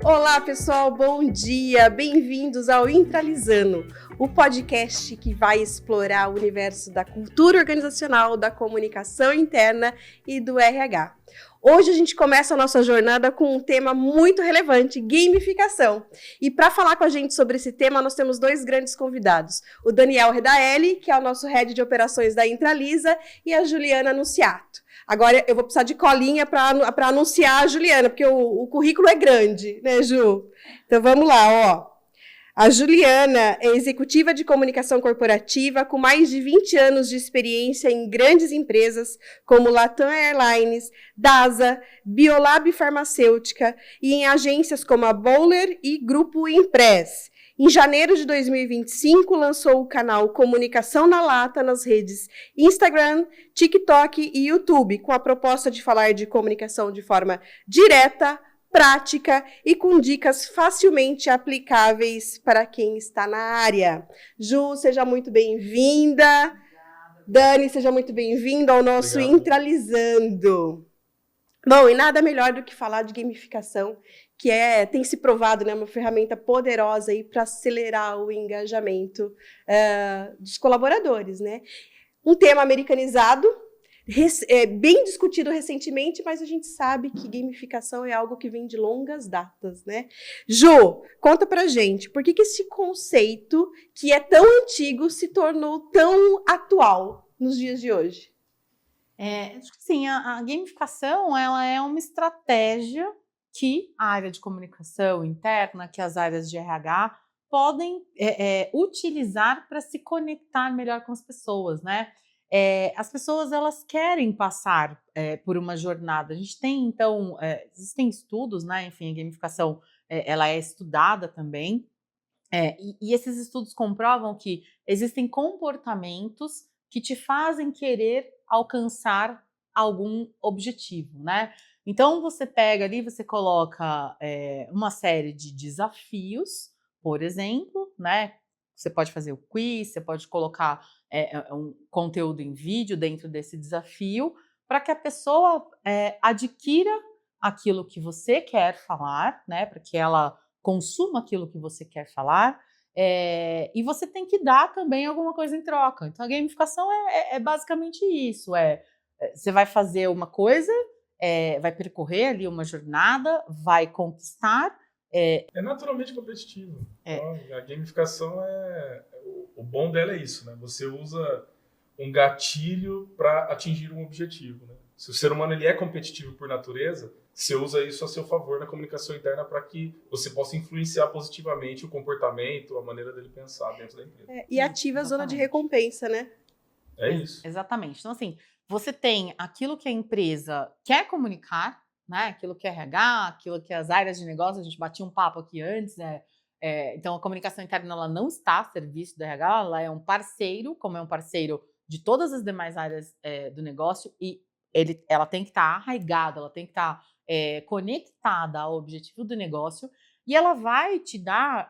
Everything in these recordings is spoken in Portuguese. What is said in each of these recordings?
Olá, pessoal, bom dia! Bem-vindos ao Intralizando, o podcast que vai explorar o universo da cultura organizacional, da comunicação interna e do RH. Hoje a gente começa a nossa jornada com um tema muito relevante, gamificação. E para falar com a gente sobre esse tema, nós temos dois grandes convidados. O Daniel Redaelli, que é o nosso head de operações da Intralisa, e a Juliana Anunciato. Agora eu vou precisar de colinha para anunciar a Juliana, porque o currículo é grande, né, Ju? Então vamos lá, ó. A Juliana é executiva de comunicação corporativa com mais de 20 anos de experiência em grandes empresas como Latam Airlines, DASA, Biolab Farmacêutica e em agências como a Bowler e Grupo Impress. Em janeiro de 2025, lançou o canal Comunicação na Lata nas redes Instagram, TikTok e YouTube, com a proposta de falar de comunicação de forma direta, prática e com dicas facilmente aplicáveis para quem está na área. Ju, seja muito bem-vinda. Dani, seja muito bem-vinda ao nosso Intralizando. Bom, e nada melhor do que falar de gamificação, que tem se provado, né, uma ferramenta poderosa para acelerar o engajamento dos colaboradores, né? Um tema americanizado, bem discutido recentemente, mas a gente sabe que gamificação é algo que vem de longas datas, né? Ju, conta pra gente, por que esse conceito, que é tão antigo, se tornou tão atual nos dias de hoje? Acho que sim, a gamificação ela é uma estratégia que a área de comunicação interna, que as áreas de RH podem utilizar para se conectar melhor com as pessoas, né? As pessoas elas querem passar por uma jornada. A gente tem, então, existem estudos, né? Enfim, a gamificação ela é estudada também, e esses estudos comprovam que existem comportamentos que te fazem querer alcançar algum objetivo, né? Então você pega ali, você coloca uma série de desafios, por exemplo, né? Você pode fazer o quiz, você pode colocar um conteúdo em vídeo dentro desse desafio, para que a pessoa adquira aquilo que você quer falar, né? Para que ela consuma aquilo que você quer falar. E você tem que dar também alguma coisa em troca. Então a gamificação é basicamente isso, você vai fazer uma coisa, vai percorrer ali uma jornada, vai conquistar. É naturalmente competitivo. Então, a gamificação o bom dela é isso, né? Você usa um gatilho para atingir um objetivo, né? Se o ser humano ele é competitivo por natureza, você usa isso a seu favor na comunicação interna para que você possa influenciar positivamente o comportamento, a maneira dele pensar dentro da empresa. E ativa a zona de recompensa, né? É isso. Exatamente. Então, assim, você tem aquilo que a empresa quer comunicar, né? Aquilo que é RH, aquilo que as áreas de negócio, a gente batia um papo aqui antes, então a comunicação interna ela não está a serviço do RH, ela é um parceiro, como é um parceiro de todas as demais áreas do negócio, e ela tem que estar arraigada, ela tem que estar conectada ao objetivo do negócio, e ela vai te dar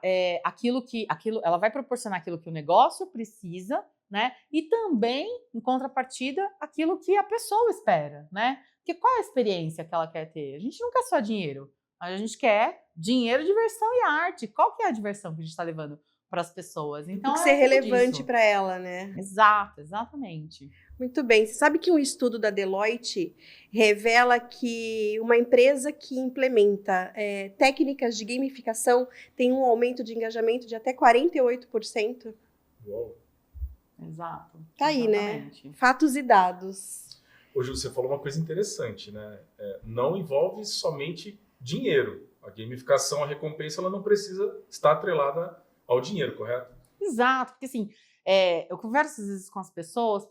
ela vai proporcionar aquilo que o negócio precisa, né? E também, em contrapartida, aquilo que a pessoa espera, né? Porque qual é a experiência que ela quer ter? A gente não quer só dinheiro, a gente quer dinheiro, diversão e arte. Qual que é a diversão que a gente está levando para as pessoas? Então, tem que ser relevante para ela, né? Exato, exatamente. Muito bem. Você sabe que um estudo da Deloitte revela que uma empresa que implementa técnicas de gamificação tem um aumento de engajamento de até 48%? Uou. Exato. Tá aí, exatamente, né? Fatos e dados. Ô, Ju, você falou uma coisa interessante, né? Não envolve somente dinheiro. A gamificação, a recompensa, ela não precisa estar atrelada ao dinheiro, correto? Exato, porque assim, eu converso às vezes com as pessoas,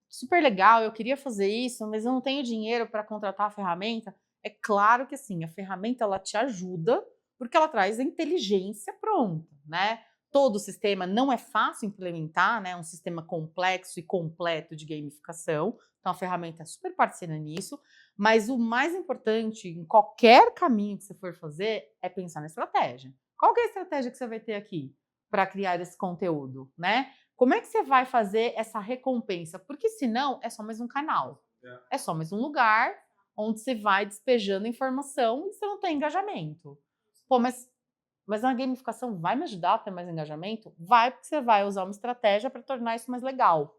super legal, eu queria fazer isso, mas eu não tenho dinheiro para contratar a ferramenta. É claro que assim, a ferramenta ela te ajuda, porque ela traz a inteligência pronta, né? Todo o sistema não é fácil implementar, né? Um sistema complexo e completo de gamificação. Então, a ferramenta é super parceira nisso. Mas o mais importante, em qualquer caminho que você for fazer, é pensar na estratégia. Qual que é a estratégia que você vai ter aqui para criar esse conteúdo, né? Como é que você vai fazer essa recompensa? Porque senão é só mais um canal. É só mais um lugar onde você vai despejando informação e você não tem engajamento. Pô, mas a gamificação vai me ajudar a ter mais engajamento? Vai, porque você vai usar uma estratégia para tornar isso mais legal,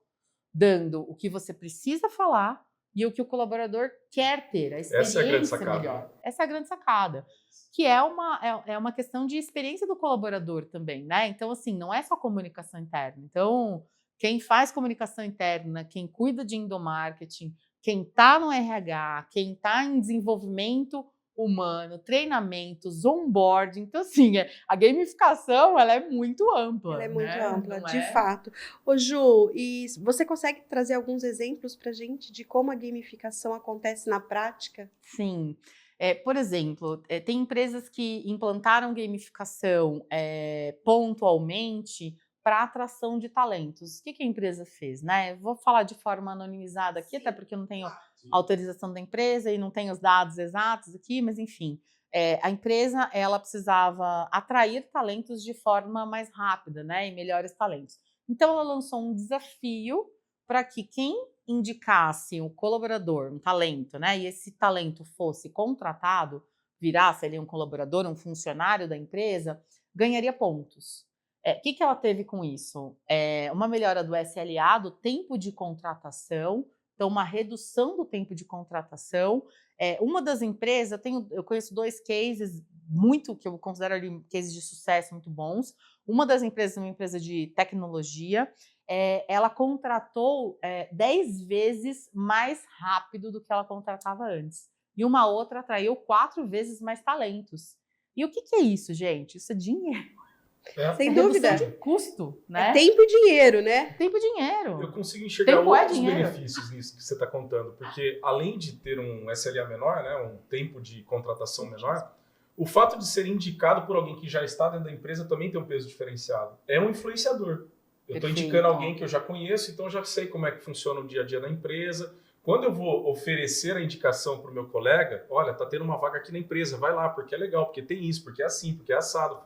dando o que você precisa falar e o que o colaborador quer ter, a experiência Essa é a grande sacada. melhor. Essa é a grande sacada. Que é uma questão de experiência do colaborador também, né? Então, assim, não é só comunicação interna. Então, quem faz comunicação interna, quem cuida de endomarketing, quem está no RH, quem está em desenvolvimento humano, treinamentos, onboarding. Então, assim, a gamificação, ela é muito ampla. Ela é muito né? ampla, Não de é? fato. Ô Ju, e você consegue trazer alguns exemplos para a gente de como a gamificação acontece na prática? Sim. Por exemplo, tem empresas que implantaram gamificação pontualmente para atração de talentos. O que a empresa fez? Né? Vou falar de forma anonimizada aqui, até porque eu não tenho autorização da empresa e não tenho os dados exatos aqui, mas enfim, a empresa ela precisava atrair talentos de forma mais rápida, né? E melhores talentos. Então ela lançou um desafio para que quem indicasse um colaborador, um talento, né? E esse talento fosse contratado, virasse ali um colaborador, um funcionário da empresa, ganharia pontos. O que ela teve com isso? Uma melhora do SLA, do tempo de contratação, então uma redução do tempo de contratação. Uma das empresas, eu conheço 2 cases que eu considero ali cases de sucesso muito bons. Uma das empresas é uma empresa de tecnologia. Ela contratou 10 vezes mais rápido do que ela contratava antes. E uma outra atraiu 4 vezes mais talentos. E o que é isso, gente? Isso é dinheiro. Sem dúvida. Redução de custo, né? Tempo e dinheiro, né? Tempo e dinheiro. Eu consigo enxergar Tempo outros dinheiro. benefícios nisso que você está contando, porque além de ter um SLA menor, né, um tempo de contratação menor, o fato de ser indicado por alguém que já está dentro da empresa também tem um peso diferenciado. É um influenciador. Eu estou indicando alguém que eu já conheço, então já sei como é que funciona o dia a dia da empresa. Quando eu vou oferecer a indicação para o meu colega, olha, tá tendo uma vaga aqui na empresa, vai lá, porque é legal, porque tem isso, porque é assim, porque é assado.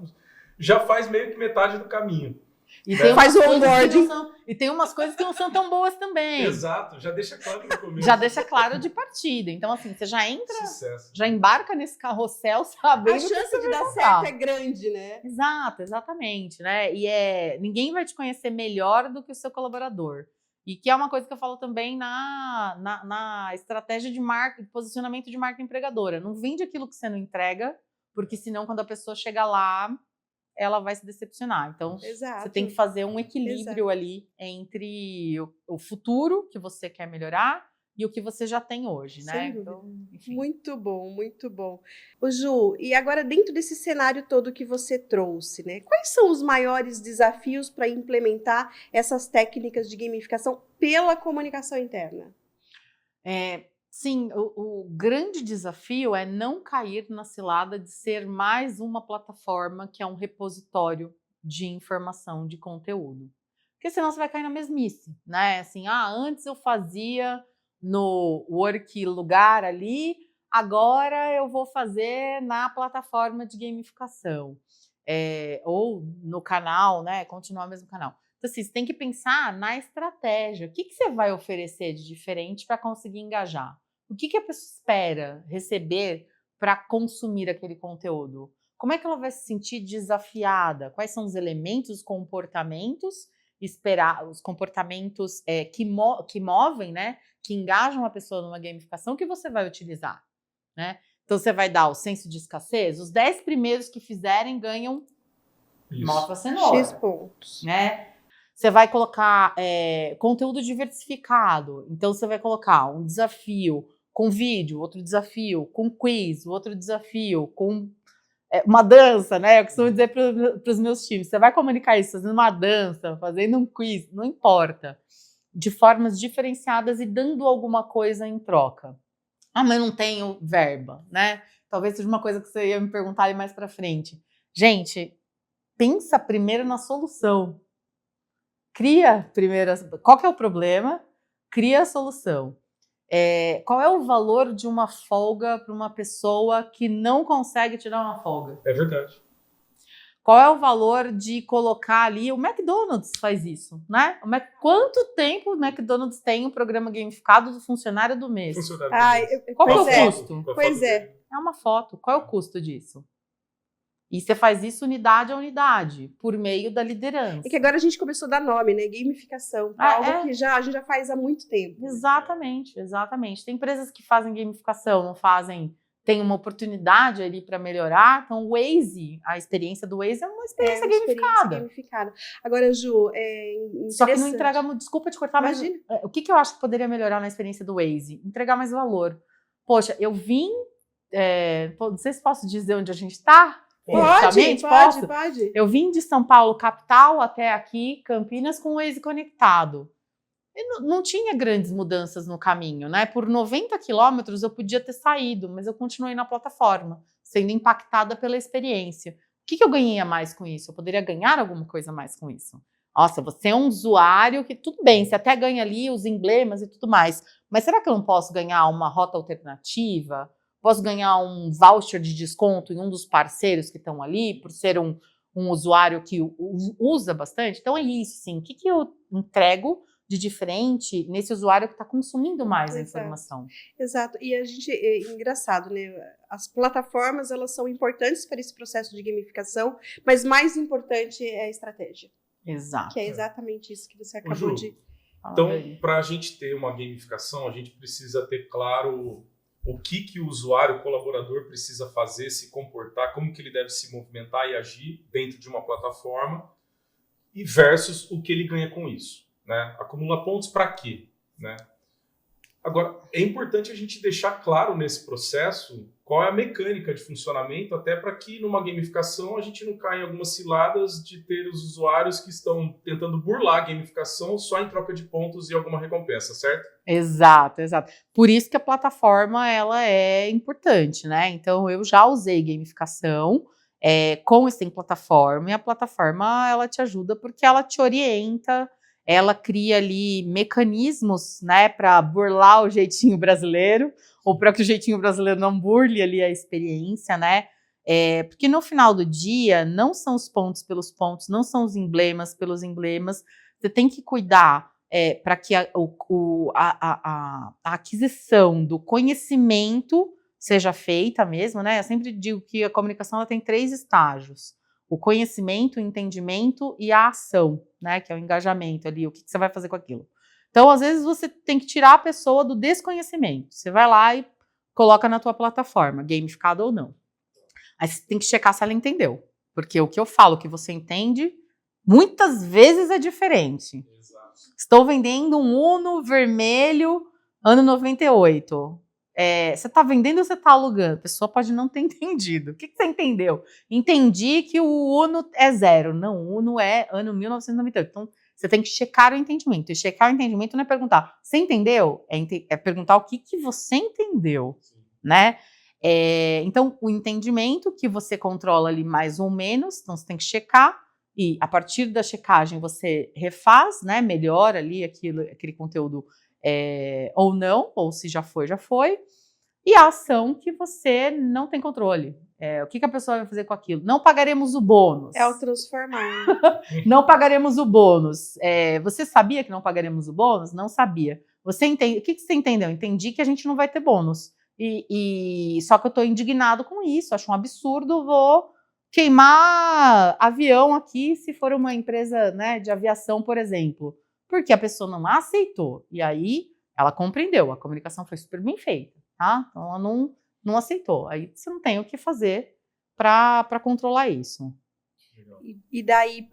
Já faz meio que metade do caminho. E né? Faz o onboarding. E tem umas coisas que não são tão boas também. Exato, já deixa claro no começo. Já deixa claro de partida. Então, assim, você já entra, Sucesso. já embarca nesse carrossel sabendo A chance de dar certo é grande, né? Exato, exatamente, né? E ninguém vai te conhecer melhor do que o seu colaborador. E que é uma coisa que eu falo também na estratégia de marca, de posicionamento de marca empregadora. Não vende aquilo que você não entrega, porque senão quando a pessoa chega lá, ela vai se decepcionar. Então, você tem que fazer um equilíbrio ali entre o futuro que você quer melhorar e o que você já tem hoje, né? Então, enfim. Muito bom, muito bom. Ô Ju, e agora dentro desse cenário todo que você trouxe, né? Quais são os maiores desafios para implementar essas técnicas de gamificação pela comunicação interna? Sim, o grande desafio é não cair na cilada de ser mais uma plataforma que é um repositório de informação, de conteúdo. Porque senão você vai cair na mesmice, né? Assim, antes eu fazia no work lugar ali, agora eu vou fazer na plataforma de gamificação. Ou no canal, né? Continuar o mesmo canal. Então, assim, você tem que pensar na estratégia. O que você vai oferecer de diferente para conseguir engajar? O que a pessoa espera receber para consumir aquele conteúdo? Como é que ela vai se sentir desafiada? Quais são os elementos, os comportamentos que movem, né? Que engajam a pessoa numa gamificação que você vai utilizar, né? Então, você vai dar o senso de escassez. Os 10 primeiros que fizerem ganham nota cenoura. X pontos. Né? Você vai colocar conteúdo diversificado. Então, você vai colocar um desafio com vídeo, outro desafio com quiz, outro desafio com uma dança, né? Eu costumo dizer para os meus times, você vai comunicar isso fazendo uma dança, fazendo um quiz, não importa. De formas diferenciadas e dando alguma coisa em troca. Mas não tenho verba, né? Talvez seja uma coisa que você ia me perguntar ali mais para frente. Gente, pensa primeiro na solução. Cria primeiro, qual que é o problema? Cria a solução. Qual é o valor de uma folga para uma pessoa que não consegue tirar uma folga? É verdade. Qual é o valor de colocar ali? O McDonald's faz isso, né? Quanto tempo o McDonald's tem um programa gamificado do funcionário do mês? Qual é o custo? Pois é. É uma foto. Qual é o custo disso? E você faz isso unidade a unidade, por meio da liderança. É que agora a gente começou a dar nome, né? Gamificação. Algo que a gente já faz há muito tempo. Exatamente. Tem empresas que fazem gamificação, não fazem, tem uma oportunidade ali para melhorar. Então, o Waze, a experiência do Waze é uma experiência gamificada. Agora, Ju, só que não entrega, desculpa te cortar, imagina. Mas o que eu acho que poderia melhorar na experiência do Waze? Entregar mais valor. Poxa, eu vim, não sei se posso dizer onde a gente está. Pode. Eu vim de São Paulo, capital, até aqui, Campinas, com o Waze conectado. E não tinha grandes mudanças no caminho, né? Por 90 quilômetros eu podia ter saído, mas eu continuei na plataforma, sendo impactada pela experiência. O que eu ganhei a mais com isso? Eu poderia ganhar alguma coisa a mais com isso. Nossa, você é um usuário que, tudo bem, você até ganha ali os emblemas e tudo mais, mas será que eu não posso ganhar uma rota alternativa? Posso ganhar um voucher de desconto em um dos parceiros que estão ali, por ser um usuário que usa bastante? Então é isso, sim. O que eu entrego de diferente nesse usuário que está consumindo mais a informação? Exato. E a gente, é engraçado, né? As plataformas, elas são importantes para esse processo de gamificação, mas mais importante é a estratégia. Exato. Que é exatamente isso que você acabou de falar. Então, para a gente ter uma gamificação, a gente precisa ter claro o que o usuário, o colaborador precisa fazer, se comportar, como que ele deve se movimentar e agir dentro de uma plataforma e versus o que ele ganha com isso, né? Acumula pontos para quê, né? Agora, é importante a gente deixar claro nesse processo qual é a mecânica de funcionamento, até para que numa gamificação a gente não caia em algumas ciladas de ter os usuários que estão tentando burlar a gamificação só em troca de pontos e alguma recompensa, certo? Exato. Por isso que a plataforma ela é importante, né? Então, eu já usei gamificação com esse plataforma, e a plataforma ela te ajuda porque ela te orienta, ela cria ali mecanismos, né, para burlar o jeitinho brasileiro, ou para que o jeitinho brasileiro não burle ali a experiência, né? Porque no final do dia, não são os pontos pelos pontos, não são os emblemas pelos emblemas. Você tem que cuidar para que a aquisição do conhecimento seja feita mesmo, né? Eu sempre digo que a comunicação ela tem 3 estágios: o conhecimento, o entendimento e a ação, né? Que é o engajamento ali, o que você vai fazer com aquilo. Então, às vezes, você tem que tirar a pessoa do desconhecimento. Você vai lá e coloca na tua plataforma, gamificado ou não. Aí você tem que checar se ela entendeu. Porque o que eu falo que você entende, muitas vezes é diferente. Exato. Estou vendendo um Uno vermelho, ano 98. Você está vendendo ou você está alugando? A pessoa pode não ter entendido. O que você entendeu? Entendi que o Uno é 0. Não, o Uno é ano 1998. Então, você tem que checar o entendimento. E checar o entendimento não é perguntar, você entendeu? É perguntar o que você entendeu, né? Então, o entendimento que você controla ali mais ou menos, então você tem que checar, e a partir da checagem você refaz, né? Melhora ali aquele conteúdo ou não, ou se já foi, já foi. E a ação que você não tem controle. O que a pessoa vai fazer com aquilo? Não pagaremos o bônus. É o transformar. Não pagaremos o bônus. Você sabia que não pagaremos o bônus? Não sabia. Você entende? O que você entendeu? Entendi que a gente não vai ter bônus. Só que eu estou indignado com isso. Acho um absurdo. Vou queimar avião aqui se for uma empresa, né, de aviação, por exemplo. Porque a pessoa não aceitou. E aí ela compreendeu. A comunicação foi super bem feita. Tá? Então ela não aceitou. Aí você não tem o que fazer para controlar isso. E daí,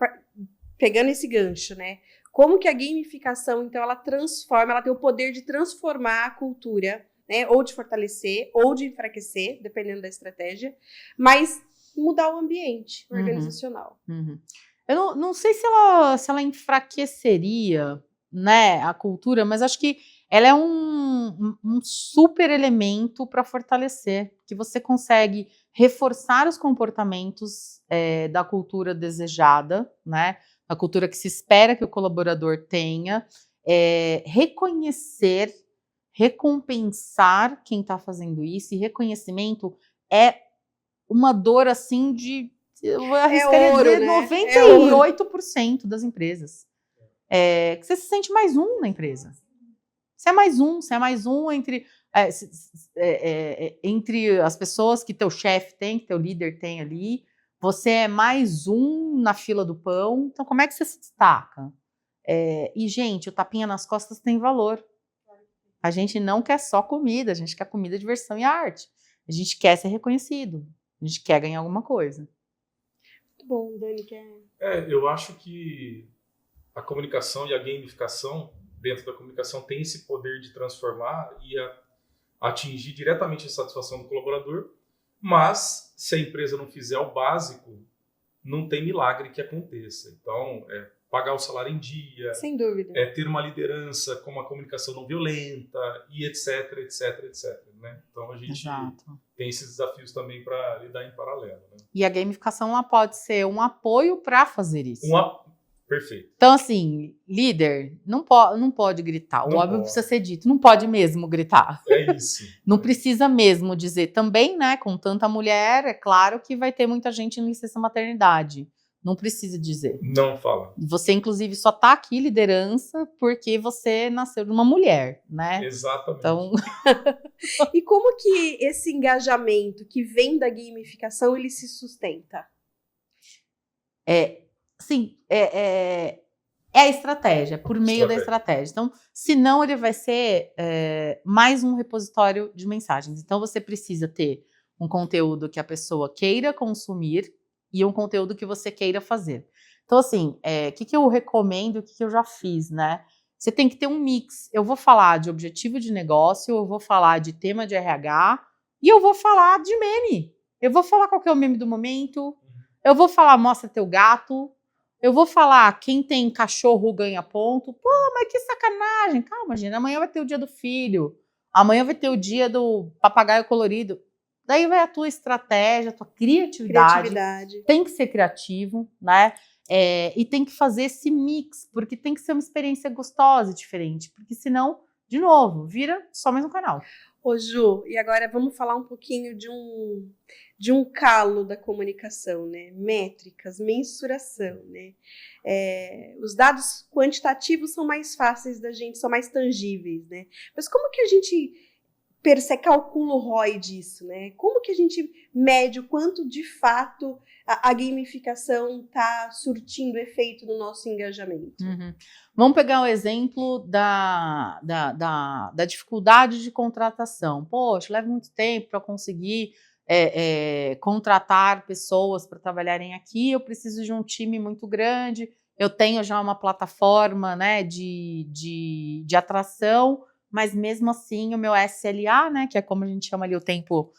pegando esse gancho, né? Como que a gamificação, então, ela transforma, ela tem o poder de transformar a cultura, né? Ou de fortalecer, ou de enfraquecer, dependendo da estratégia, mas mudar o ambiente organizacional. Uhum. Eu não sei se ela enfraqueceria, né, a cultura, mas acho que ela é um super elemento para fortalecer, que você consegue reforçar os comportamentos da cultura desejada, né? A cultura que se espera que o colaborador tenha, reconhecer, recompensar quem está fazendo isso, e reconhecimento é uma dor assim de, eu arriscaria dizer, né? 98% das empresas. Que você se sente mais um na empresa. Você é mais um entre as pessoas que teu chefe tem, que teu líder tem ali. Você é mais um na fila do pão, então como é que você se destaca? E, gente, o tapinha nas costas tem valor. A gente não quer só comida, a gente quer comida, diversão e arte. A gente quer ser reconhecido, a gente quer ganhar alguma coisa. Muito bom, Dani, quer... Eu acho que a comunicação e a gamificação dentro da comunicação tem esse poder de transformar e atingir diretamente a satisfação do colaborador, mas se a empresa não fizer o básico, não tem milagre que aconteça. Então, pagar o salário em dia, sem dúvida, ter uma liderança com uma comunicação não violenta e etc, né? Então a gente tem esses desafios também para lidar em paralelo, né? E a gamificação ela pode ser um apoio para fazer isso. Perfeito. Então, assim, líder não pode gritar. O óbvio precisa ser dito. Não pode mesmo gritar. É isso. Não precisa mesmo dizer. Também, né, com tanta mulher, é claro que vai ter muita gente em licença maternidade. Não precisa dizer. Não fala. Você, inclusive, só está aqui, liderança, porque você nasceu de uma mulher, né? Exatamente. Então... E como que esse engajamento que vem da gamificação, ele se sustenta? Sim, é a estratégia, por meio da estratégia. Então, senão ele vai ser mais um repositório de mensagens. Então, você precisa ter um conteúdo que a pessoa queira consumir e um conteúdo que você queira fazer. Então, assim, o que eu recomendo, o que eu já fiz, né? Você tem que ter um mix. Eu vou falar de objetivo de negócio, eu vou falar de tema de RH e eu vou falar de meme. Eu vou falar qual que é o meme do momento, eu vou falar mostra teu gato, eu vou falar quem tem cachorro ganha ponto. Pô, mas que sacanagem. Calma, gente, amanhã vai ter o dia do filho, amanhã vai ter o dia do papagaio colorido. Daí vai a tua estratégia, a tua criatividade. Tem que ser criativo, né? E tem que fazer esse mix, porque tem que ser uma experiência gostosa e diferente, porque senão, de novo, vira só mais um canal. Ô Ju, e agora vamos falar um pouquinho de um calo da comunicação, né? Métricas, mensuração, né? Os dados quantitativos são mais fáceis da gente, são mais tangíveis, né? Mas como que a gente calcula o ROI disso, né? Como que a gente mede o quanto de fato a gamificação está surtindo efeito no nosso engajamento? Uhum. Vamos pegar o exemplo da dificuldade de contratação. Poxa, leva muito tempo para conseguir contratar pessoas para trabalharem aqui, eu preciso de um time muito grande, eu tenho já uma plataforma, né, de atração, mas mesmo assim o meu SLA, né, que é como a gente chama ali o tempo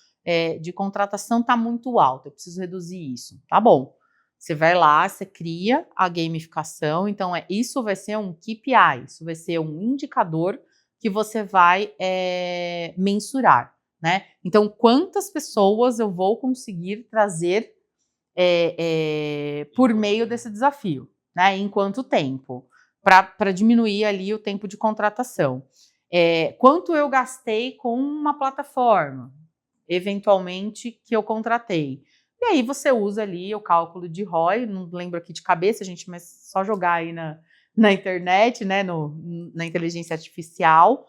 de contratação, está muito alto, eu preciso reduzir isso. Tá bom, você vai lá, você cria a gamificação, então isso vai ser um KPI, isso vai ser um indicador que você vai mensurar, né? Então, quantas pessoas eu vou conseguir trazer por meio desse desafio, né? Em quanto tempo? Para diminuir ali o tempo de contratação. Quanto eu gastei com uma plataforma, eventualmente, que eu contratei. E aí você usa ali o cálculo de ROI, não lembro aqui de cabeça, gente, mas só jogar aí na internet, né, na inteligência artificial,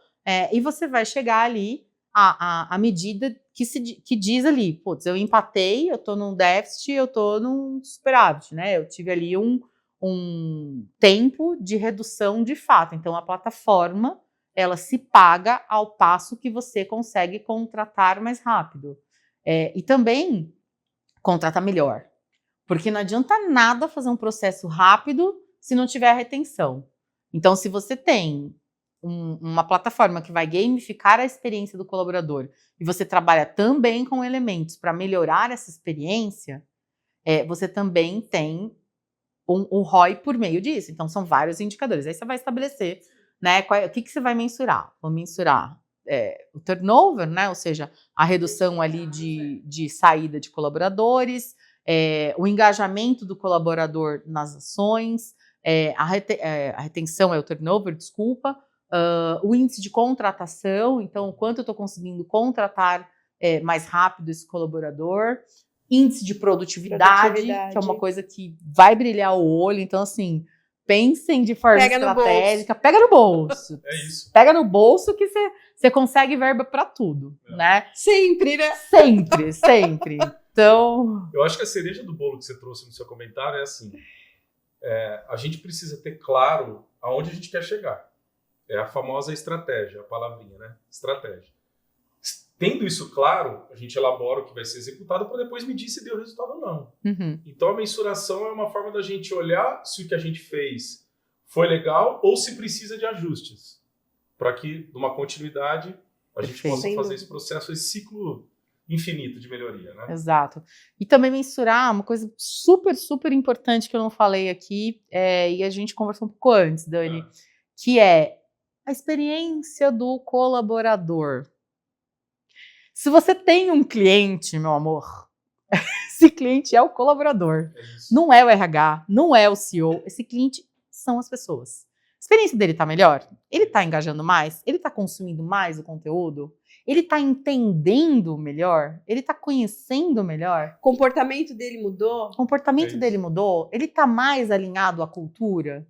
e você vai chegar ali a medida que diz ali, putz, eu empatei, eu estou num déficit, eu estou num superávit, né, eu tive ali um tempo de redução de fato. Então, a plataforma, ela se paga ao passo que você consegue contratar mais rápido. E também contratar melhor. Porque não adianta nada fazer um processo rápido se não tiver retenção. Então, se você tem uma plataforma que vai gamificar a experiência do colaborador e você trabalha também com elementos para melhorar essa experiência, você também tem um ROI por meio disso. Então, são vários indicadores. Aí você vai estabelecer, né, o que você vai mensurar. Vou mensurar o turnover, né, ou seja, a redução ali de saída de colaboradores, o engajamento do colaborador nas ações, a retenção é o turnover, desculpa, o índice de contratação, então, quanto eu estou conseguindo contratar mais rápido esse colaborador, índice de produtividade, que é uma coisa que vai brilhar o olho. Então, assim, Pensem de forma Pega no estratégica. Pega no bolso. É isso. Pega no bolso que você consegue verba para tudo, né? Sempre, né? Sempre, sempre. Então... Eu acho que a cereja do bolo que você trouxe no seu comentário é assim, a gente precisa ter claro aonde a gente quer chegar. É a famosa estratégia, a palavrinha, né? Estratégia. Tendo isso claro, a gente elabora o que vai ser executado para depois medir se deu resultado ou não. Uhum. Então a mensuração é uma forma da gente olhar se o que a gente fez foi legal ou se precisa de ajustes. Para que, numa continuidade, a gente possa fazer esse processo, esse ciclo infinito de melhoria, né? Exato. E também mensurar uma coisa super, super importante que eu não falei aqui, e a gente conversou um pouco antes, Dani, que é a experiência do colaborador. Se você tem um cliente, meu amor, esse cliente é o colaborador. Não é o RH, não é o CEO. Esse cliente são as pessoas. A experiência dele está melhor? Ele está engajando mais? Ele está consumindo mais o conteúdo? Ele está entendendo melhor? Ele está conhecendo melhor? O comportamento dele mudou? O comportamento dele mudou? Ele está mais alinhado à cultura?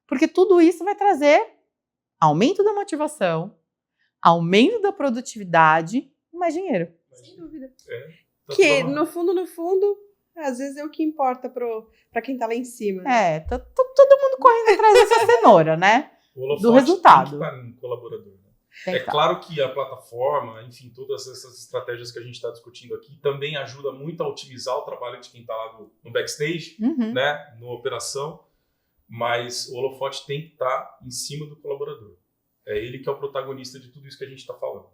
Porque tudo isso vai trazer aumento da motivação, aumento da produtividade e mais dinheiro. Sem dúvida. Tá Que, no fundo, às vezes é o que importa para quem tá lá em cima. Né? Tá todo mundo correndo atrás dessa cenoura, né? Do resultado. Tem que estar em colaborador. Né? Claro que a plataforma, enfim, todas essas estratégias que a gente está discutindo aqui também ajuda muito a otimizar o trabalho de quem está lá no backstage, né, na operação, mas o holofote tem que estar em cima do colaborador. É ele que é o protagonista de tudo isso que a gente está falando.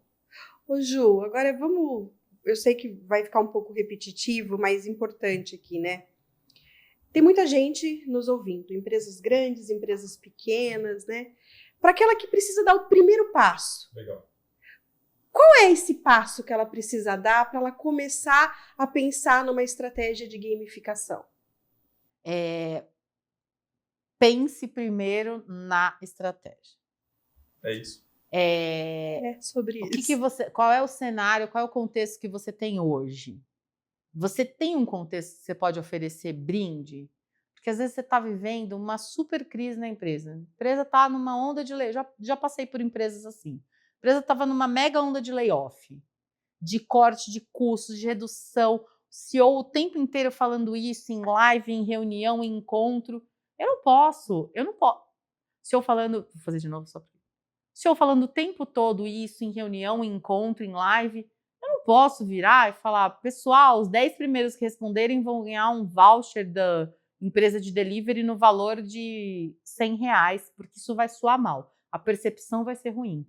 Ô Ju, agora vamos... Eu sei que vai ficar um pouco repetitivo, mas importante aqui, né? Tem muita gente nos ouvindo, empresas grandes, empresas pequenas, né? Para aquela que precisa dar o primeiro passo. Legal. Qual é esse passo que ela precisa dar para ela começar a pensar numa estratégia de gamificação? Pense primeiro na estratégia. É isso. É sobre isso. Qual é o cenário, qual é o contexto que você tem hoje? Você tem um contexto que você pode oferecer brinde? Porque às vezes você está vivendo uma super crise na empresa. A empresa está numa onda de layoff. Já passei por empresas assim. A empresa estava numa mega onda de layoff, de corte de custos, de redução. O CEO o tempo inteiro falando isso em live, em reunião, em encontro. Eu não posso. CEO falando... Vou fazer de novo só para... O senhor falando o tempo todo isso em reunião, em encontro, em live, eu não posso virar e falar, pessoal, os 10 primeiros que responderem vão ganhar um voucher da empresa de delivery no valor de R$100, porque isso vai soar mal. A percepção vai ser ruim.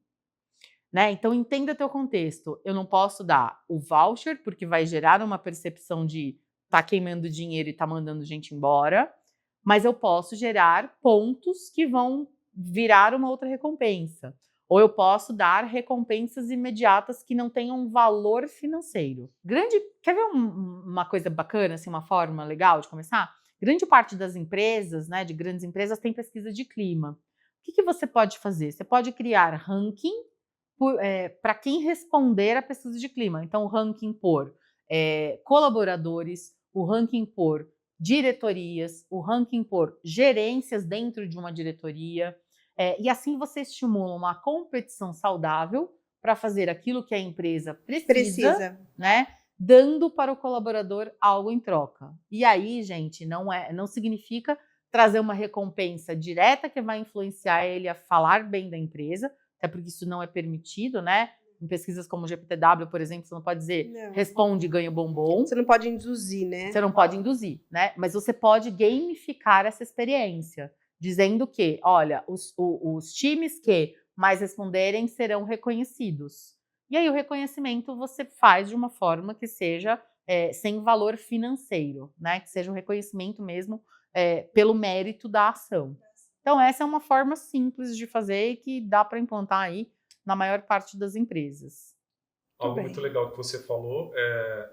Né? Então, entenda teu contexto. Eu não posso dar o voucher, porque vai gerar uma percepção de tá queimando dinheiro e tá mandando gente embora, mas eu posso gerar pontos que vão virar uma outra recompensa. Ou eu posso dar recompensas imediatas que não tenham valor financeiro. Quer ver uma coisa bacana, assim, uma forma legal de começar? Grande parte das empresas, né, de grandes empresas, tem pesquisa de clima. O que você pode fazer? Você pode criar ranking para quem responder a pesquisa de clima. Então, o ranking por colaboradores, o ranking por diretorias, o ranking por gerências dentro de uma diretoria. E assim você estimula uma competição saudável para fazer aquilo que a empresa precisa. Né, dando para o colaborador algo em troca. E aí, gente, não significa trazer uma recompensa direta que vai influenciar ele a falar bem da empresa, até porque isso não é permitido, né? Em pesquisas como o GPTW, por exemplo, você não pode dizer responde e ganha bombom. Você não pode induzir, né? Você não pode induzir, né? Mas você pode gamificar essa experiência, dizendo que, olha, os times que mais responderem serão reconhecidos. E aí o reconhecimento você faz de uma forma que seja sem valor financeiro, né? Que seja um reconhecimento mesmo pelo mérito da ação. Então essa é uma forma simples de fazer e que dá para implantar aí na maior parte das empresas. Algo muito legal que você falou é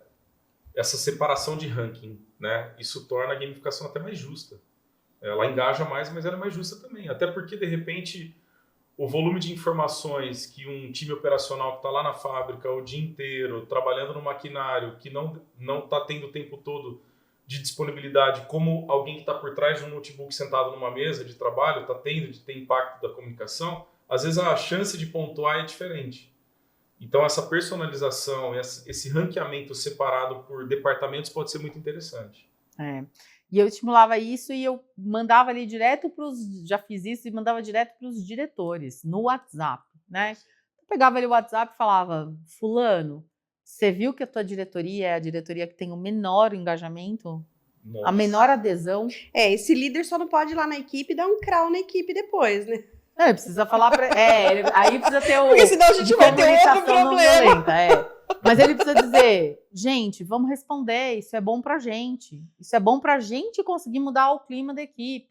essa separação de ranking, né? Isso torna a gamificação até mais justa. Ela engaja mais, mas ela é mais justa também. Até porque, de repente, o volume de informações que um time operacional que está lá na fábrica o dia inteiro, trabalhando no maquinário, que não está tendo o tempo todo de disponibilidade, como alguém que está por trás de um notebook sentado numa mesa de trabalho está tendo de ter impacto da comunicação, às vezes a chance de pontuar é diferente. Então essa personalização, esse ranqueamento separado por departamentos pode ser muito interessante. E eu estimulava isso e eu mandava ali direto para os... Já fiz isso e mandava direto para os diretores, no WhatsApp, né? Eu pegava ali o WhatsApp e falava, fulano, você viu que a tua diretoria é a diretoria que tem o menor engajamento? Nossa. A menor adesão? Esse líder só não pode ir lá na equipe e dar um crawl na equipe depois, né? Precisa falar pra... aí precisa ter o... Porque senão a gente vai ter outro problema. Violenta, Mas ele precisa dizer, gente, vamos responder, isso é bom pra gente. Isso é bom pra gente conseguir mudar o clima da equipe,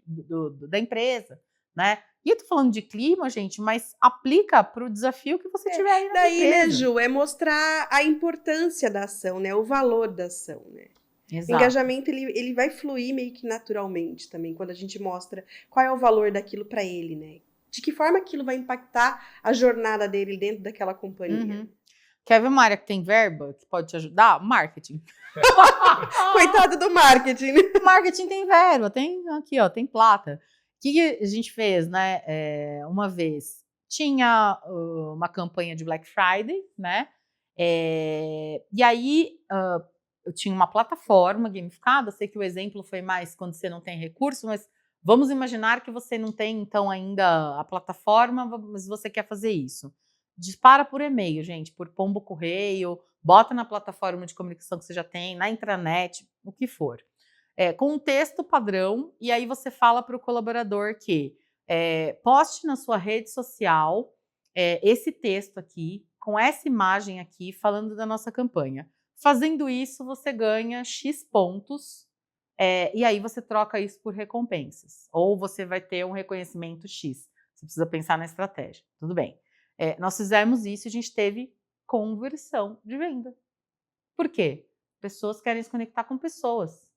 da empresa, né? E eu tô falando de clima, gente, mas aplica pro desafio que você tiver aí na daí, empresa. né, Ju, é mostrar a importância da ação, né? O valor da ação, né? Exato. O engajamento, ele vai fluir meio que naturalmente também, quando a gente mostra qual é o valor daquilo para ele, né? De que forma aquilo vai impactar a jornada dele dentro daquela companhia. Quer ver uma área que tem verba, que pode te ajudar? Marketing. Coitado do marketing, né? Marketing tem verba, tem aqui, ó, tem plata. O que a gente fez, né? Uma vez tinha uma campanha de Black Friday, né? E aí eu tinha uma plataforma gamificada. Sei que o exemplo foi mais quando você não tem recurso, mas vamos imaginar que você não tem, então, ainda a plataforma, mas você quer fazer isso. Dispara por e-mail, gente, por pombo correio, bota na plataforma de comunicação que você já tem, na intranet, o que for. Com um texto padrão, e aí você fala para o colaborador que poste na sua rede social esse texto aqui, com essa imagem aqui, falando da nossa campanha. Fazendo isso, você ganha X pontos, e aí você troca isso por recompensas. Ou você vai ter um reconhecimento X. Você precisa pensar na estratégia. Tudo bem. Nós fizemos isso e a gente teve conversão de venda. Por quê? Pessoas querem se conectar com pessoas.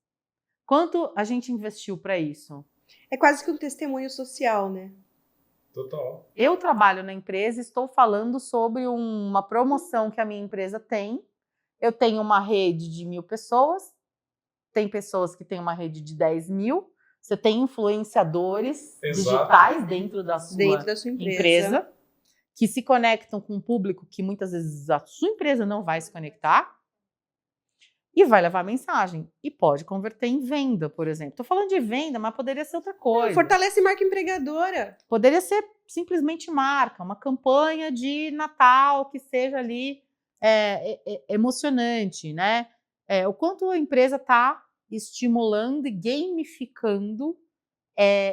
Quanto a gente investiu para isso? É quase que um testemunho social, né? Total. Eu trabalho na empresa e estou falando sobre uma promoção que a minha empresa tem. Eu tenho uma rede de 1.000 pessoas, tem pessoas que têm uma rede de 10.000, você tem influenciadores digitais dentro da sua empresa, que se conectam com um público que muitas vezes a sua empresa não vai se conectar, e vai levar mensagem. E pode converter em venda, por exemplo. Estou falando de venda, mas poderia ser outra coisa. Fortalece marca empregadora. Poderia ser simplesmente marca, uma campanha de Natal que seja ali emocionante, né? O quanto a empresa está estimulando e gamificando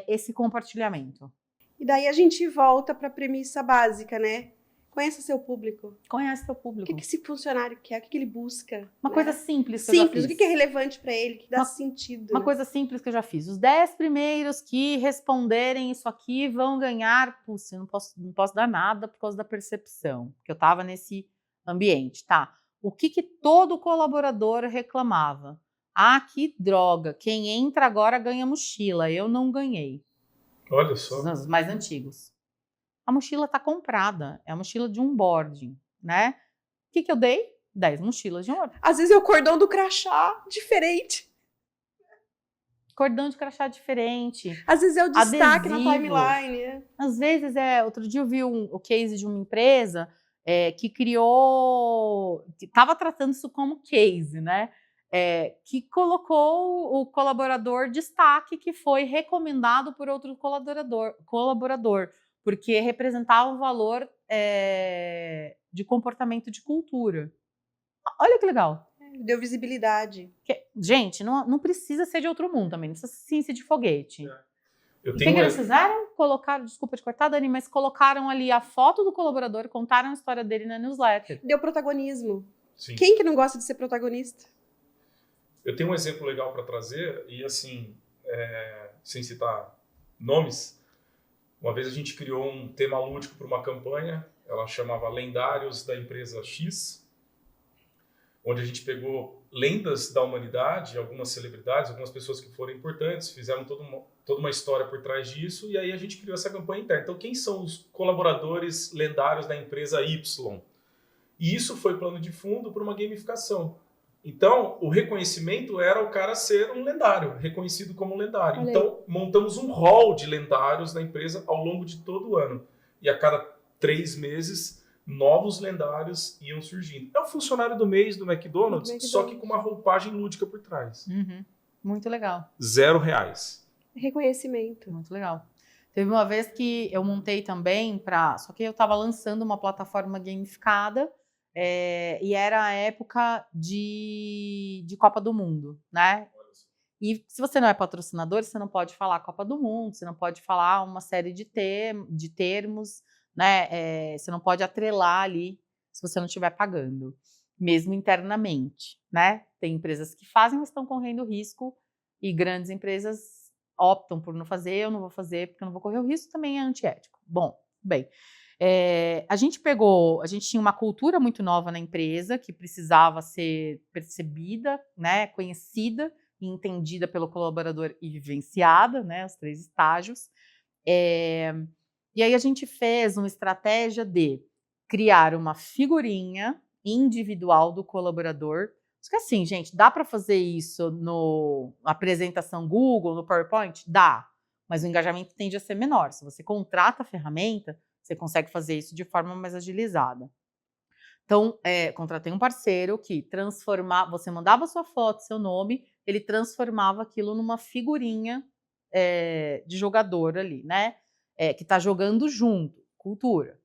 esse compartilhamento. E daí a gente volta para a premissa básica, né? Conheça seu público. Conhece seu público. O que esse funcionário quer? O que ele busca? Uma coisa simples que eu já fiz. O que é relevante para ele, que dá sentido. Uma coisa simples que eu já fiz. Os 10 primeiros que responderem isso aqui vão ganhar... Puxa, eu não posso dar nada por causa da percepção. Porque eu estava nesse ambiente. Tá. O que todo colaborador reclamava? Ah, que droga. Quem entra agora ganha mochila. Eu não ganhei. Olha só. Os mais antigos. A mochila está comprada, é a mochila de onboarding, né? O que eu dei? 10 mochilas de onboarding. Às vezes é o cordão do crachá diferente. Cordão de crachá diferente. Às vezes é o destaque adesivo. Na timeline. Às vezes outro dia eu vi o case de uma empresa que criou, que estava tratando isso como case, né? Que colocou o colaborador destaque que foi recomendado por outro colaborador. Porque representava um valor de comportamento de cultura. Olha que legal. Deu visibilidade. Gente, não precisa ser de outro mundo também, não precisa ser ciência de foguete. O que eles fizeram? Colocaram, desculpa te cortar, Dani, mas colocaram ali a foto do colaborador, contaram a história dele na newsletter. Deu protagonismo. Sim. Quem que não gosta de ser protagonista? Eu tenho um exemplo legal para trazer, e assim, sem citar nomes, uma vez a gente criou um tema lúdico para uma campanha, ela chamava Lendários da Empresa X, onde a gente pegou lendas da humanidade, algumas celebridades, algumas pessoas que foram importantes, fizeram toda uma história por trás disso, e aí a gente criou essa campanha interna. Então, quem são os colaboradores lendários da empresa Y? E isso foi plano de fundo para uma gamificação. Então, o reconhecimento era o cara ser um lendário, reconhecido como um lendário. Olha Então, montamos um hall de lendários na empresa ao longo de todo o ano. E a cada 3 meses, novos lendários iam surgindo. É o funcionário do mês do McDonald's, só que com uma roupagem lúdica por trás. Muito legal. R$0. Reconhecimento. Muito legal. Teve uma vez que eu montei também só que eu estava lançando uma plataforma gamificada, e era a época de Copa do Mundo, né? E se você não é patrocinador, você não pode falar Copa do Mundo, você não pode falar uma série de termos, né? Você não pode atrelar ali se você não estiver pagando, mesmo internamente, né? Tem empresas que fazem, mas estão correndo risco, e grandes empresas optam por não fazer. Eu não vou fazer porque eu não vou correr o risco, também é antiético. Bom, bem, a gente tinha uma cultura muito nova na empresa que precisava ser percebida, né, conhecida e entendida pelo colaborador e vivenciada, né, os 3 estágios. E aí a gente fez uma estratégia de criar uma figurinha individual do colaborador. Acho que assim, gente, dá para fazer isso no apresentação Google, no PowerPoint? Dá, mas o engajamento tende a ser menor. Se você contrata a ferramenta, você consegue fazer isso de forma mais agilizada. Então, contratei um parceiro que você mandava sua foto, seu nome, ele transformava aquilo numa figurinha de jogador ali, né? Que está jogando junto, cultura.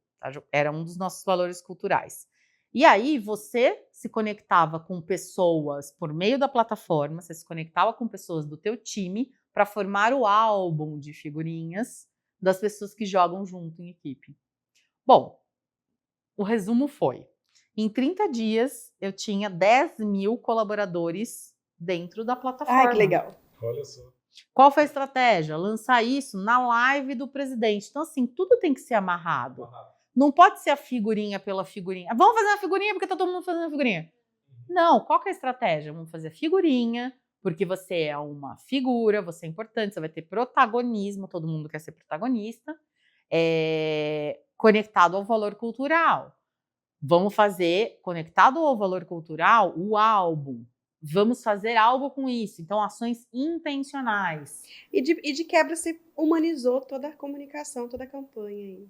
Era um dos nossos valores culturais. E aí você se conectava com pessoas por meio da plataforma, você se conectava com pessoas do teu time para formar o álbum de figurinhas das pessoas que jogam junto em equipe. Bom, o resumo foi: em 30 dias eu tinha 10.000 colaboradores dentro da plataforma. Ai, que legal. Olha só. Qual foi a estratégia? Lançar isso na live do presidente. Então, assim, tudo tem que ser amarrado. Não pode ser a figurinha pela figurinha. Vamos fazer uma figurinha porque tá todo mundo fazendo figurinha. Não, qual que é a estratégia? Vamos fazer figurinha, porque você é uma figura, você é importante, você vai ter protagonismo, todo mundo quer ser protagonista, conectado ao valor cultural. Vamos fazer, conectado ao valor cultural, o álbum. Vamos fazer algo com isso. Então, ações intencionais. E de quebra, você humanizou toda a comunicação, toda a campanha aí.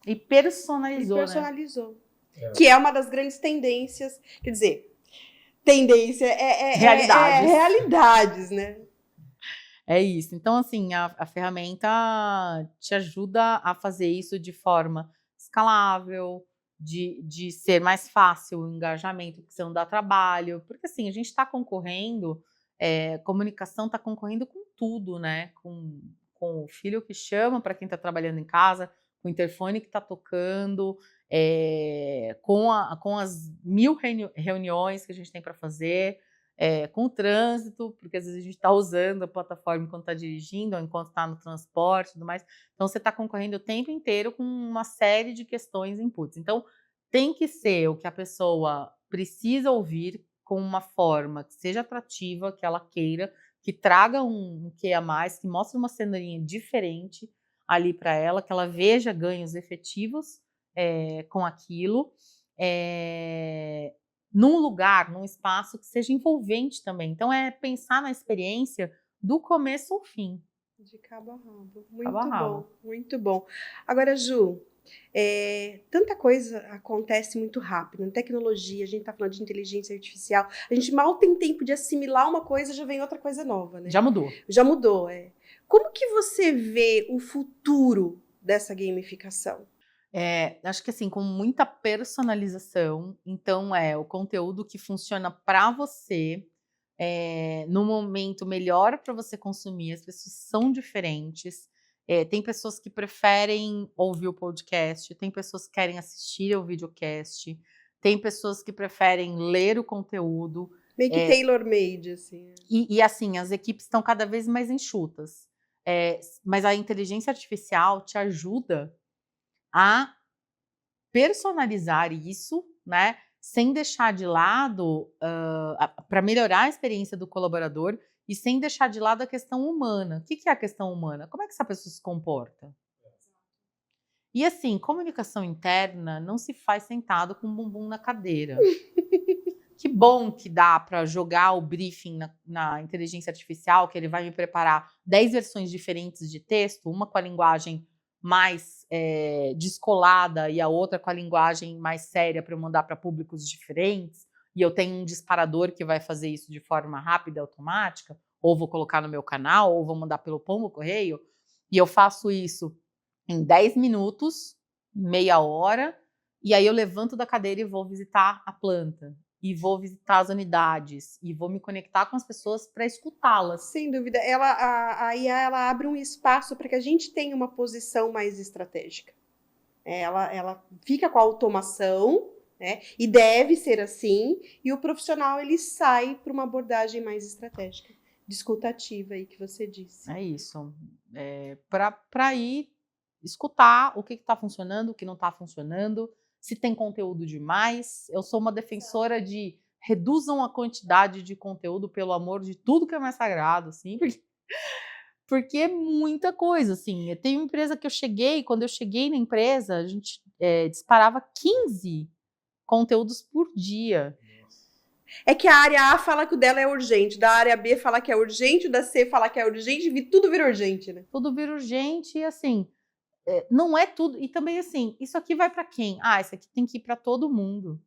E personalizou, né? É. Que é uma das grandes tendências. Quer dizer, tendência realidades. Realidades, né? É isso. Então, assim, a ferramenta te ajuda a fazer isso de forma escalável, de ser mais fácil o engajamento, porque você não dá trabalho. Porque, assim, a gente está concorrendo, comunicação está concorrendo com tudo, né? Com o filho que chama para quem está trabalhando em casa, com o interfone que está tocando, com as 1000 reuniões que a gente tem para fazer, com o trânsito, porque às vezes a gente está usando a plataforma enquanto está dirigindo, ou enquanto está no transporte e tudo mais. Então, você está concorrendo o tempo inteiro com uma série de questões e inputs. Então, tem que ser o que a pessoa precisa ouvir, com uma forma que seja atrativa, que ela queira, que traga um quê a mais, que mostre uma cenourinha diferente ali para ela, que ela veja ganhos efetivos com aquilo, num lugar, num espaço que seja envolvente também. Então, pensar na experiência do começo ao fim. De cabo a rabo. Muito bom, muito bom. Agora, Ju, tanta coisa acontece muito rápido. Na tecnologia, a gente está falando de inteligência artificial, a gente mal tem tempo de assimilar uma coisa, já vem outra coisa nova, né? Já mudou. Já mudou, Como que você vê o futuro dessa gamificação? Acho que assim, com muita personalização. Então, o conteúdo que funciona para você, no momento melhor para você consumir. As pessoas são diferentes. Tem pessoas que preferem ouvir o podcast, tem pessoas que querem assistir ao videocast, tem pessoas que preferem ler o conteúdo. Meio que tailor-made, assim. E assim, as equipes estão cada vez mais enxutas. Mas a inteligência artificial te ajuda a personalizar isso, né? Sem deixar de lado, para melhorar a experiência do colaborador e sem deixar de lado a questão humana. O que é a questão humana? Como é que essa pessoa se comporta? E assim, comunicação interna não se faz sentado com o bumbum na cadeira. Que bom que dá para jogar o briefing na inteligência artificial, que ele vai me preparar 10 versões diferentes de texto, uma com a linguagem mais descolada e a outra com a linguagem mais séria para eu mandar para públicos diferentes, e eu tenho um disparador que vai fazer isso de forma rápida e automática, ou vou colocar no meu canal, ou vou mandar pelo pombo correio, e eu faço isso em 10 minutos, meia hora, e aí eu levanto da cadeira e vou visitar a planta, e vou visitar as unidades, e vou me conectar com as pessoas para escutá-las. Sem dúvida. A IA ela abre um espaço para que a gente tenha uma posição mais estratégica. Ela fica com a automação, né? E deve ser assim, e o profissional ele sai para uma abordagem mais estratégica, discutativa aí que você disse. É isso. Para ir escutar o que está funcionando, o que não está funcionando, se tem conteúdo demais. Eu sou uma defensora de reduzam a quantidade de conteúdo, pelo amor de tudo que é mais sagrado, assim, porque é muita coisa, assim. Tem uma empresa que quando eu cheguei na empresa, a gente disparava 15 conteúdos por dia. É que a área A fala que o dela é urgente, da área B fala que é urgente, o da C fala que é urgente, tudo vira urgente, né? Tudo vira urgente e, assim, não é tudo. E também, assim, isso aqui vai para quem? Isso aqui tem que ir para todo mundo.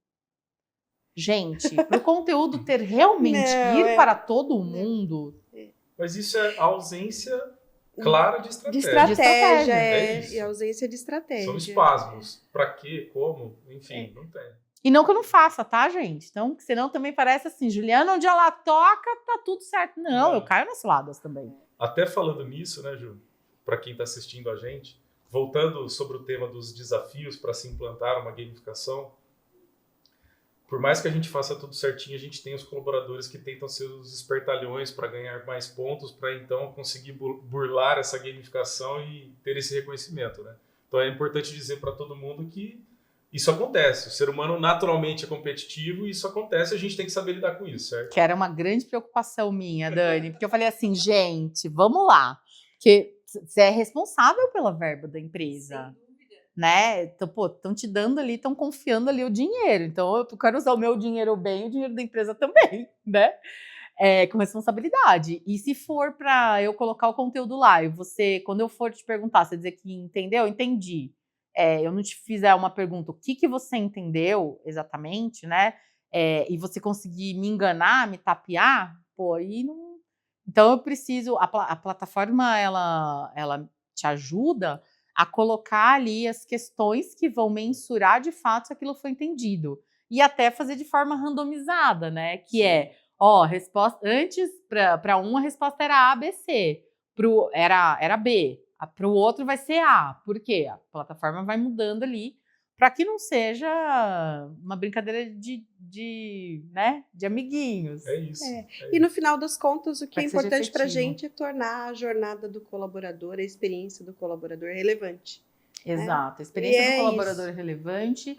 Gente, para o conteúdo ter realmente ir para todo mundo. Mas isso é a ausência clara de estratégia. De estratégia, isso. E a ausência de estratégia. São espasmos. Para quê? Como? Enfim, não tem. E não que eu não faça, tá, gente? Então, senão também parece assim, Juliana, onde ela toca, tá tudo certo. Não, eu caio nas ciladas também. Até falando nisso, né, Ju? Para quem está assistindo a gente, voltando sobre o tema dos desafios para se implantar uma gamificação, por mais que a gente faça tudo certinho, a gente tem os colaboradores que tentam ser os espertalhões para ganhar mais pontos, para então conseguir burlar essa gamificação e ter esse reconhecimento, né? Então é importante dizer para todo mundo que isso acontece. O ser humano naturalmente é competitivo e isso acontece, a gente tem que saber lidar com isso, certo? Que era uma grande preocupação minha, Dani, porque eu falei assim, gente, vamos lá, porque você é responsável pela verba da empresa. Né? Então, estão te dando ali, estão confiando ali o dinheiro. Então, eu quero usar o meu dinheiro bem, o dinheiro da empresa também, né? Com responsabilidade. E se for para eu colocar o conteúdo lá, e você, quando eu for te perguntar, você dizer que entendeu? Entendi. Eu não te fizer uma pergunta, o que você entendeu exatamente, né? E você conseguir me enganar, me tapear, aí não. Então, eu preciso. A plataforma, ela te ajuda a colocar ali as questões que vão mensurar de fato se aquilo foi entendido. E até fazer de forma randomizada, né? Que resposta. Antes, para um, a resposta era A, B, C. Era B. Para o outro vai ser A. Por quê? A plataforma vai mudando ali para que não seja uma brincadeira de amiguinhos. É isso. E no final das contas, o que é importante para a efetivo. gente é tornar a jornada do colaborador, a experiência do colaborador relevante. Exato. A experiência do colaborador é relevante,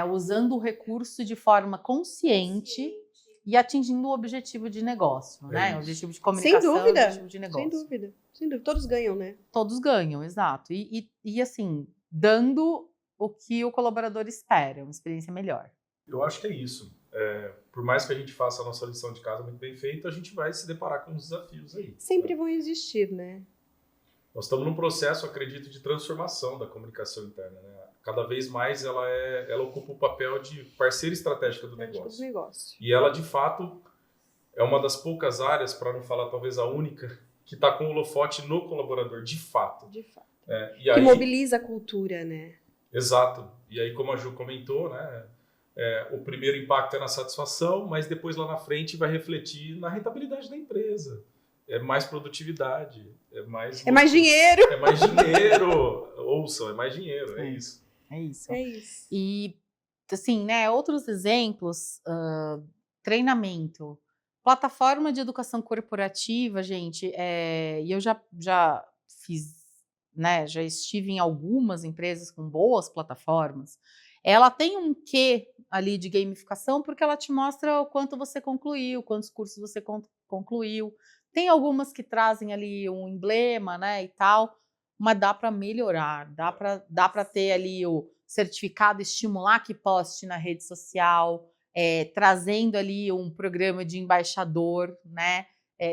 usando o recurso de forma consciente e atingindo o objetivo de negócio, né? O objetivo de comunicação, o objetivo de negócio. Sem dúvida. Todos ganham, né? Todos ganham, exato. E assim, dando o que o colaborador espera, uma experiência melhor. Eu acho que é isso. Por mais que a gente faça a nossa lição de casa muito bem feita, a gente vai se deparar com os desafios aí. Sempre vão existir, né? Nós estamos num processo, acredito, de transformação da comunicação interna, né? Cada vez mais ela ocupa o papel de parceira estratégica do negócio. E ela, de fato, é uma das poucas áreas, para não falar talvez a única, que está com o holofote no colaborador, de fato. Que mobiliza a cultura, né? Exato. E aí, como a Ju comentou, né? O primeiro impacto é na satisfação, mas depois lá na frente vai refletir na rentabilidade da empresa. É mais produtividade, é mais dinheiro. É mais dinheiro. Ouçam, é mais dinheiro, é isso. É isso. É isso. E, assim, né, outros exemplos, treinamento, plataforma de educação corporativa, gente, e eu já fiz, né, já estive em algumas empresas com boas plataformas. Ela tem um quê ali de gamificação, porque ela te mostra o quanto você concluiu, quantos cursos você concluiu. Tem algumas que trazem ali um emblema, né, e tal, mas dá para melhorar, dá para ter ali o certificado, estimular que poste na rede social, trazendo ali um programa de embaixador, né?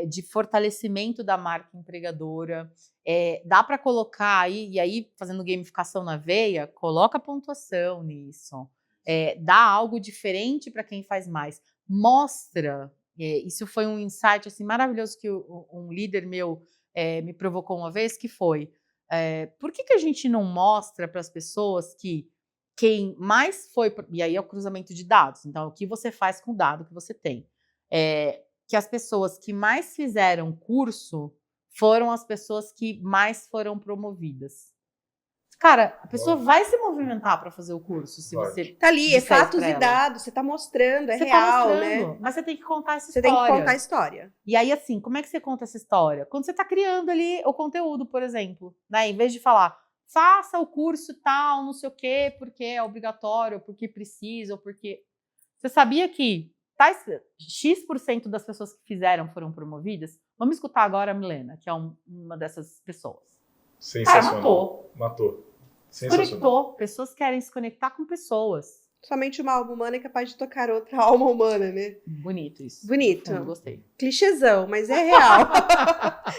De fortalecimento da marca empregadora. Dá para colocar aí, e aí fazendo gamificação na veia, coloca pontuação nisso. Dá algo diferente para quem faz mais. Mostra, isso foi um insight assim, maravilhoso que um líder meu me provocou uma vez, que foi, por que a gente não mostra para as pessoas que quem mais foi, e aí é o cruzamento de dados, então o que você faz com o dado que você tem, que as pessoas que mais fizeram curso foram as pessoas que mais foram promovidas. Cara, a pessoa vai se movimentar para fazer o curso, se você tá ali, disser fatos e dados, você tá mostrando, você real, tá mostrando, né? Mas você tem que contar essa Você história. tem que contar a história. E aí, assim, como é que você conta essa história? Quando você tá criando ali o conteúdo, por exemplo, né? Em vez de falar, faça o curso tal, não sei o quê, porque é obrigatório, porque precisa, ou porque... Você sabia que X% das pessoas que fizeram foram promovidas? Vamos escutar agora a Milena, que é uma dessas pessoas. Sensacional. Cara, matou. Conectou. Pessoas querem se conectar com pessoas. Somente uma alma humana é capaz de tocar outra alma humana, né? Bonito isso. Bonito. Eu gostei. Clichêzão, mas é real.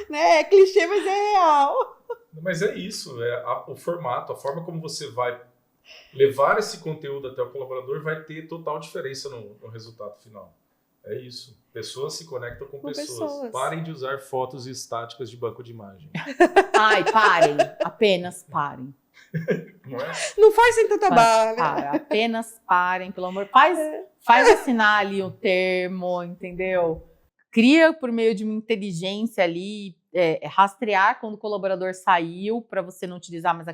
Né? É clichê, mas é real. Mas é isso, o formato, a forma como você vai levar esse conteúdo até o colaborador vai ter total diferença no resultado final. É isso. Pessoas se conectam com pessoas. Parem de usar fotos estáticas de banco de imagem. Ai, parem. Apenas parem. Não é? Não forcem tanta barra. Apenas parem, pelo amor. Faz assinar ali o termo, entendeu? Cria por meio de uma inteligência ali, rastrear quando o colaborador saiu, para você não utilizar mais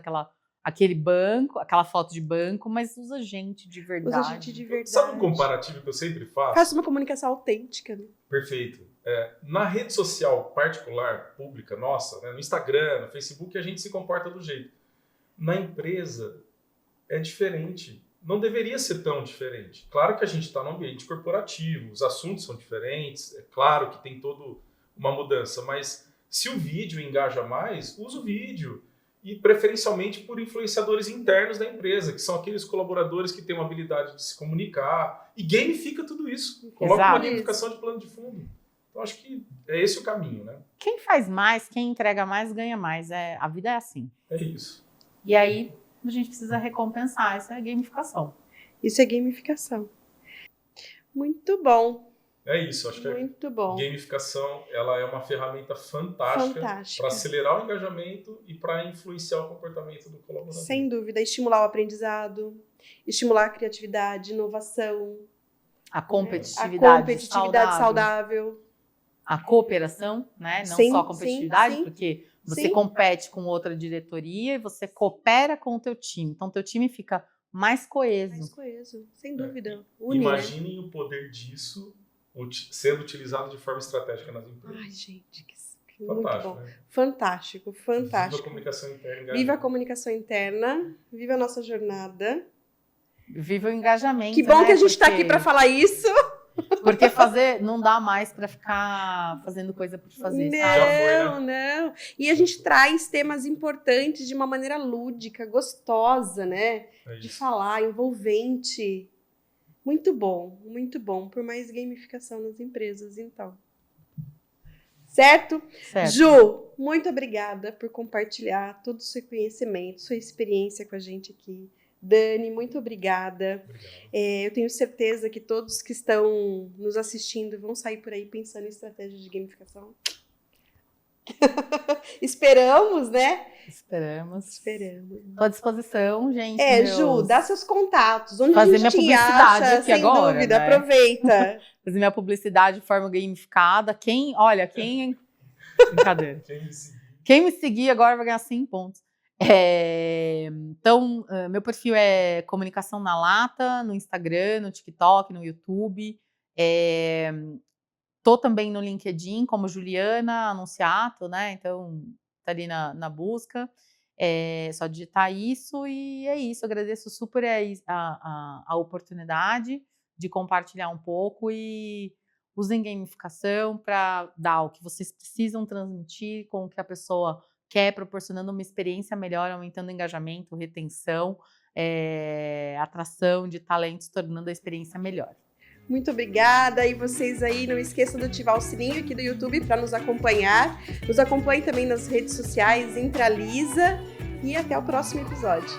aquele banco, aquela foto de banco, mas usa gente de verdade. Usa gente de verdade. Sabe um comparativo que eu sempre faço? Faça uma comunicação autêntica, né? Perfeito. Na rede social particular, pública, nossa, né, no Instagram, no Facebook, a gente se comporta do jeito. Na empresa, é diferente. Não deveria ser tão diferente. Claro que a gente está num ambiente corporativo, os assuntos são diferentes, é claro que tem toda uma mudança, mas se o vídeo engaja mais, usa o vídeo. E preferencialmente por influenciadores internos da empresa, que são aqueles colaboradores que têm uma habilidade de se comunicar. E gamifica tudo isso. Coloca uma gamificação de plano de fundo. Então, acho que é esse o caminho, né? Quem faz mais, quem entrega mais, ganha mais. A vida é assim. É isso. E aí, a gente precisa recompensar. Isso é gamificação. Isso é gamificação. Muito bom. É isso. Acho que muito bom. Gamificação ela é uma ferramenta fantástica para acelerar o engajamento e para influenciar o comportamento do colaborador. Sem dúvida. Estimular o aprendizado, estimular a criatividade, inovação. A competitividade, saudável. A cooperação, né? Não só a competitividade, porque você compete com outra diretoria e você coopera com o teu time. Então, o teu time fica mais coeso. Mais coeso, sem dúvida. Imaginem o poder disso sendo utilizado de forma estratégica nas empresas. Ai, gente, que fantástico, muito bom. Né? Fantástico. Viva a comunicação interna. Viva a comunicação interna. Viva a nossa jornada. Viva o engajamento. Que bom, né? Que a gente está aqui para falar isso. Porque não dá mais para ficar fazendo coisa por fazer. Não. E a gente traz temas importantes de uma maneira lúdica, gostosa, né? De falar, envolvente. Muito bom. Por mais gamificação nas empresas, então. Certo? Ju, muito obrigada por compartilhar todo o seu conhecimento, sua experiência com a gente aqui. Dani, muito obrigada. Eu tenho certeza que todos que estão nos assistindo vão sair por aí pensando em estratégias de gamificação. Esperamos, né? Esperamos. Estou à disposição, gente. Ju, dá seus contatos. Onde fazer a gente minha publicidade acha, aqui sem agora, dúvida, né? Aproveita. Fazer minha publicidade de forma gamificada. Brincadeira. Quem me seguir agora vai ganhar 100 pontos. Então, meu perfil é Comunicação na Lata, no Instagram, no TikTok, no YouTube. Tô também no LinkedIn como Juliana Anunciato, né? Então, tá ali na busca. Só digitar isso e é isso. Agradeço super a oportunidade de compartilhar um pouco e usem gamificação para dar o que vocês precisam transmitir com o que a pessoa quer, proporcionando uma experiência melhor, aumentando engajamento, retenção, atração de talentos, tornando a experiência melhor. Muito obrigada. E vocês aí, não esqueçam de ativar o sininho aqui do YouTube para nos acompanhar. Nos acompanhem também nas redes sociais, Intralisa. E até o próximo episódio.